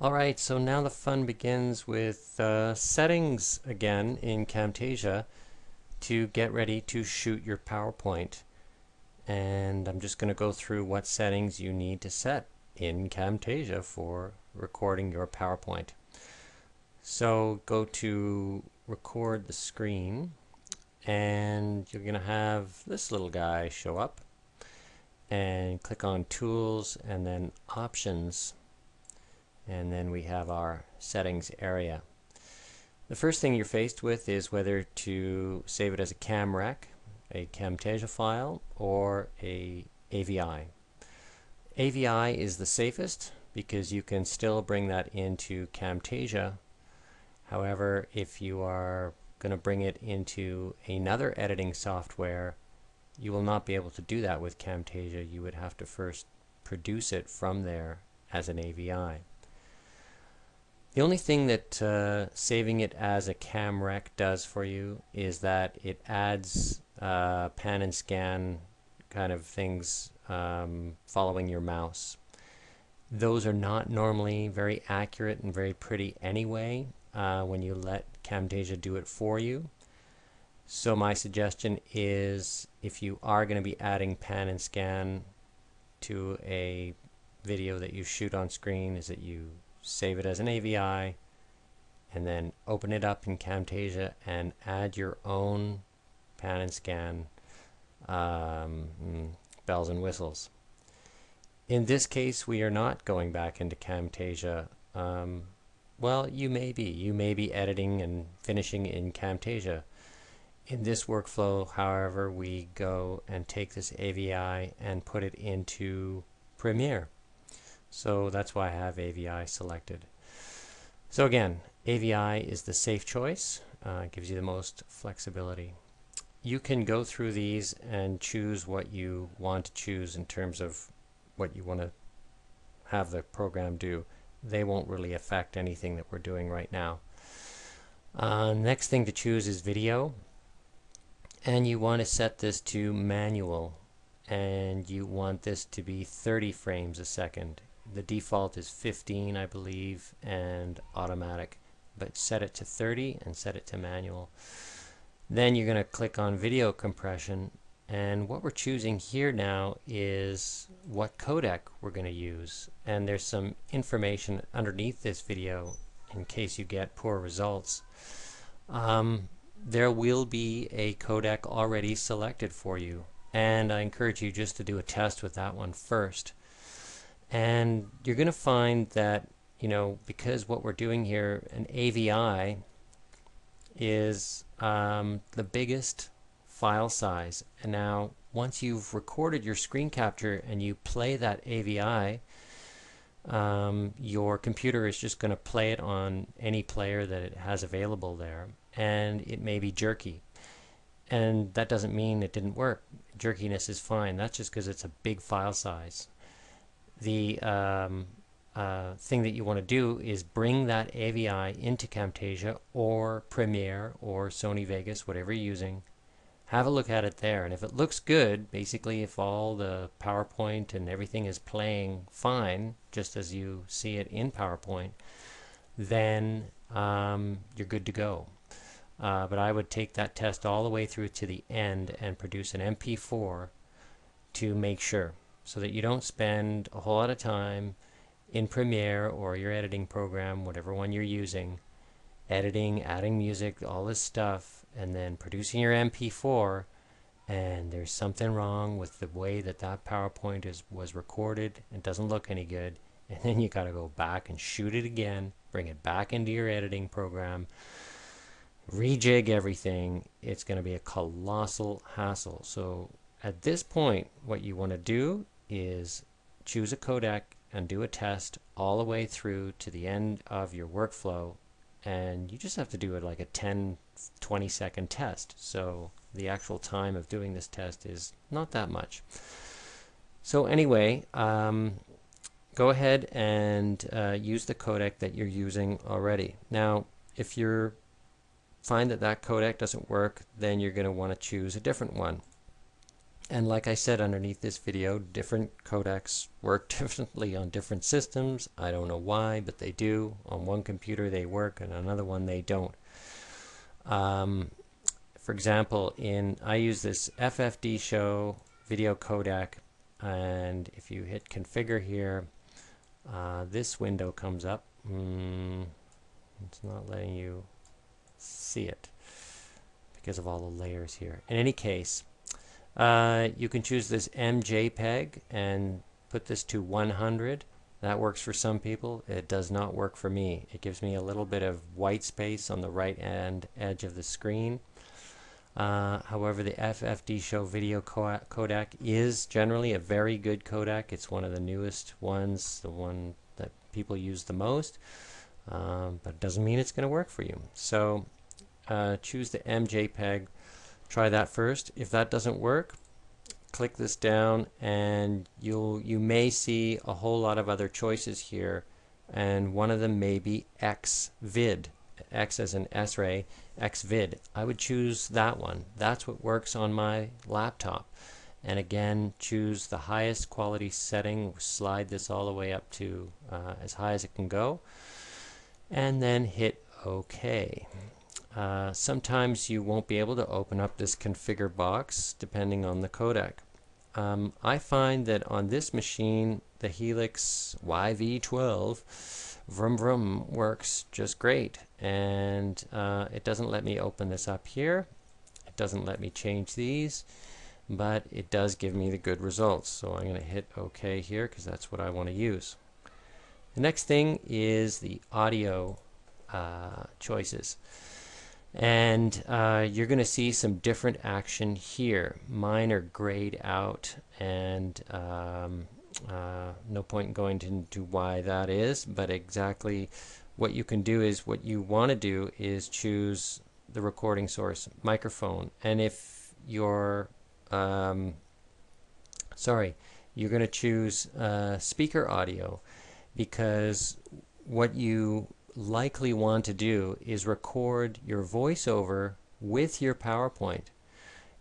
Alright, so now the fun begins with settings again in Camtasia to get ready to shoot your PowerPoint. And I'm just going to go through what settings you need to set in Camtasia for recording your PowerPoint. So go to record the screen and you're going to have this little guy show up, and click on Tools and then Options. And then we have our settings area. The first thing you're faced with is whether to save it as a CamRec, a Camtasia file, or a AVI. AVI is the safest because you can still bring that into Camtasia. However, if you are going to bring it into another editing software, you will not be able to do that with Camtasia. You would have to first produce it from there as an AVI. The only thing that saving it as a CamRec does for you is that it adds pan and scan kind of things following your mouse. Those are not normally very accurate and very pretty anyway when you let Camtasia do it for you. So my suggestion is, if you are going to be adding pan and scan to a video that you shoot on screen, is that you save it as an AVI and then open it up in Camtasia and add your own pan and scan bells and whistles. In this case, we are not going back into Camtasia. Well, you may be editing and finishing in Camtasia. In this workflow, however, we go and take this AVI and put it into Premiere. So that's why I have AVI selected. So again, AVI is the safe choice. It gives you the most flexibility. You can go through these and choose what you want to choose in terms of what you want to have the program do. They won't really affect anything that we're doing right now. Next thing to choose is video. And you want to set this to manual. And you want this to be 30 frames a second. The default is 15, I believe, and automatic, but set it to 30 and set it to manual. Then you're going to click on video compression, and what we're choosing here now is what codec we're going to use. And there's some information underneath this video in case you get poor results. There will be a codec already selected for you, and I encourage you just to do a test with that one first. And you're going to find that, because what we're doing here, an AVI is the biggest file size. And now, once you've recorded your screen capture and you play that AVI, your computer is just going to play it on any player that it has available there. And it may be jerky. And that doesn't mean it didn't work. Jerkiness is fine. That's just because it's a big file size. The thing that you want to do is bring that AVI into Camtasia or Premiere or Sony Vegas, whatever you're using. Have a look at it there, and if it looks good, basically if all the PowerPoint and everything is playing fine, just as you see it in PowerPoint, then you're good to go. But I would take that test all the way through to the end and produce an MP4 to make sure, so that you don't spend a whole lot of time in Premiere or your editing program, whatever one you're using, editing, adding music, all this stuff, and then producing your MP4, and there's something wrong with the way that PowerPoint was recorded. It doesn't look any good, and then you got to go back and shoot it again, bring it back into your editing program, rejig everything. It's going to be a colossal hassle. So at this point, what you want to do is choose a codec and do a test all the way through to the end of your workflow, and you just have to do it like a 10-20 second test, so the actual time of doing this test is not that much. So anyway, go ahead and use the codec that you're using already. Now if you find that codec doesn't work, then you're going to want to choose a different one. And like I said underneath this video, different codecs work differently on different systems. I don't know why, but they do. On one computer they work, and on another one they don't. For example, I use this FFD show video codec, and if you hit configure here, this window comes up. It's not letting you see it because of all the layers here. In any case, you can choose this MJPEG and put this to 100. That works for some people. It does not work for me. It gives me a little bit of white space on the right hand edge of the screen. However, the FFD show video codec is generally a very good codec. It's one of the newest ones, the one that people use the most, but it doesn't mean it's going to work for you. So choose the MJPEG. Try that first. If that doesn't work, click this down, and you may see a whole lot of other choices here, and one of them may be XVid. X as in S-ray, XVid. I would choose that one. That's what works on my laptop. And again, choose the highest quality setting. Slide this all the way up to as high as it can go, and then hit OK. Sometimes you won't be able to open up this configure box depending on the codec. I find that on this machine, the Helix YV12 vroom vroom works just great, and it doesn't let me open this up here. It doesn't let me change these, but it does give me the good results. So I'm going to hit OK here because that's what I want to use. The next thing is the audio choices. And you're going to see some different action here. Mine are grayed out, and no point in going into why that is, but exactly what you can do is, what you want to do is choose the recording source, microphone, and if you're you're going to choose speaker audio, because what you likely want to do is record your voiceover with your PowerPoint.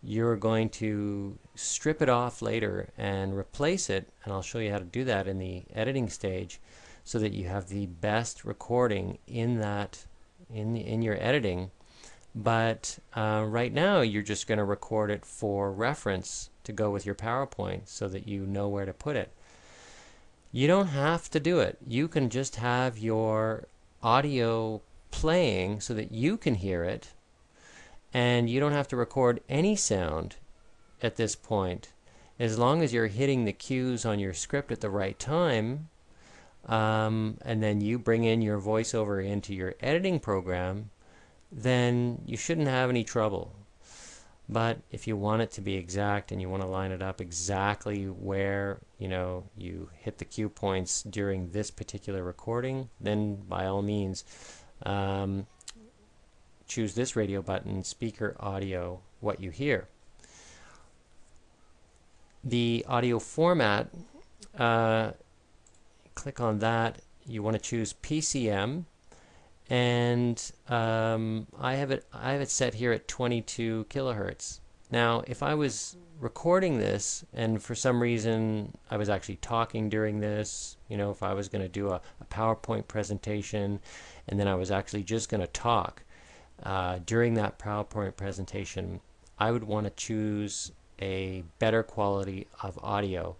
You're going to strip it off later and replace it, and I'll show you how to do that in the editing stage, so that you have the best recording in that in your editing. But right now you're just going to record it for reference to go with your PowerPoint, so that you know where to put it. You don't have to do it. You can just have your audio playing so that you can hear it, and you don't have to record any sound at this point. As long as you're hitting the cues on your script at the right time, and then you bring in your voiceover into your editing program, then you shouldn't have any trouble. But if you want it to be exact and you want to line it up exactly where you hit the cue points during this particular recording, then by all means choose this radio button, speaker audio, what you hear. The audio format, click on that. You want to choose PCM, and I have it set here at 22 kilohertz. Now, if I was recording this and for some reason I was actually talking during this, if I was going to do a PowerPoint presentation and then I was actually just going to talk during that PowerPoint presentation, I would want to choose a better quality of audio.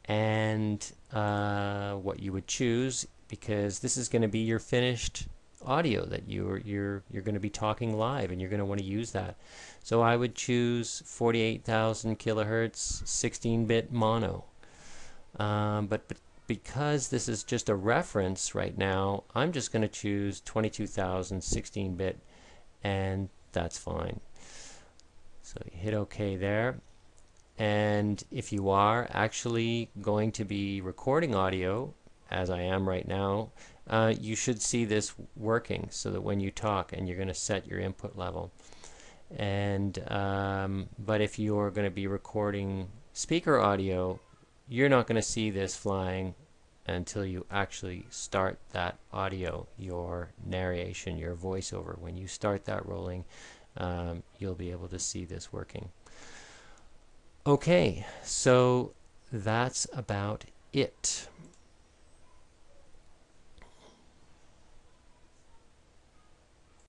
And what you would choose, because this is going to be your finished audio that you're going to be talking live, and you're going to want to use that. So I would choose 48,000 kilohertz 16-bit mono. But because this is just a reference right now, I'm just going to choose 22,000 16-bit, and that's fine. So you hit OK there. And if you are actually going to be recording audio, as I am right now, you should see this working, so that when you talk, and you're going to set your input level. And but if you're going to be recording speaker audio, you're not going to see this flying until you actually start that audio, your narration, your voiceover. When you start that rolling, you'll be able to see this working. Okay, so that's about it.